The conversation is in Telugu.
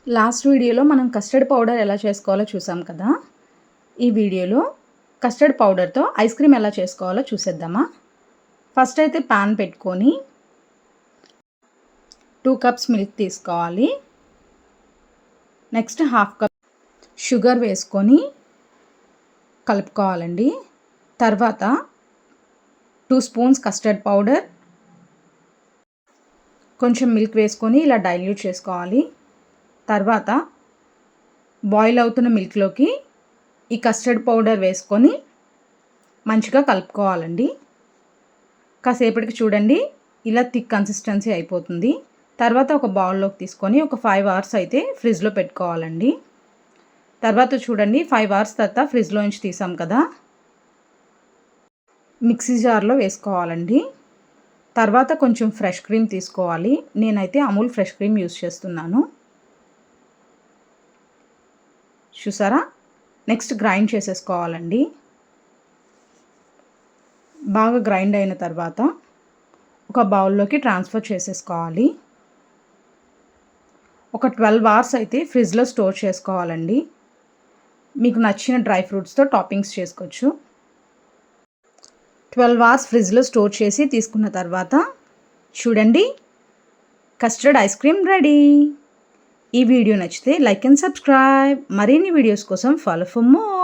లాస్ట్ వీడియోలో మనం కస్టర్డ్ పౌడర్ ఎలా చేసుకోవాలో చూసాం కదా. ఈ వీడియోలో కస్టర్డ్ పౌడర్తో ఐస్ క్రీమ్ ఎలా చేసుకోవాలో చూసేద్దామా. ఫస్ట్ అయితే పాన్ పెట్టుకొని 2 కప్స్ మిల్క్ తీసుకోవాలి. నెక్స్ట్ 1/2 కప్ షుగర్ వేసుకొని కలుపుకోవాలండి. తర్వాత 2 స్పూన్స్ కస్టర్డ్ పౌడర్, కొంచెం మిల్క్ వేసుకొని ఇలా డైల్యూట్ చేసుకోవాలి. తర్వాత బాయిల్ అవుతున్న మిల్క్లోకి ఈ కస్టర్డ్ పౌడర్ వేసుకొని మంచిగా కలుపుకోవాలండి. కాసేపటికి చూడండి ఇలా థిక్ కన్సిస్టెన్సీ అయిపోతుంది. తర్వాత ఒక బౌల్లోకి తీసుకొని ఒక 5 అవర్స్ అయితే ఫ్రిడ్జ్లో పెట్టుకోవాలండి. తర్వాత చూడండి 5 అవర్స్ తర్వాత ఫ్రిడ్జ్లో నుంచి తీసాం కదా, మిక్సీ జార్లో వేసుకోవాలండి. తర్వాత కొంచెం ఫ్రెష్ క్రీమ్ తీసుకోవాలి. నేనైతే అమూల్ ఫ్రెష్ క్రీమ్ యూస్ చేస్తున్నాను. చూసారా, నెక్స్ట్ గ్రైండ్ చేసేసుకోవాలండి. బాగా గ్రైండ్ అయిన తర్వాత ఒక బౌల్లోకి ట్రాన్స్ఫర్ చేసేసుకోవాలి. ఒక 12 అవర్స్ అయితే ఫ్రిడ్జ్లో స్టోర్ చేసుకోవాలండి. మీకు నచ్చిన డ్రై ఫ్రూట్స్తో టాపింగ్స్ చేసుకోవచ్చు. 12 అవర్స్ ఫ్రిడ్జ్లో స్టోర్ చేసి తీసుకున్న తర్వాత చూడండి కస్టర్డ్ ఐస్ క్రీమ్ రెడీ. ఈ వీడియో నచ్చితే లైక్ అండ్ సబ్స్క్రైబ్. మరిన్ని వీడియోస్ కోసం ఫాలో ఫర్ మోర్.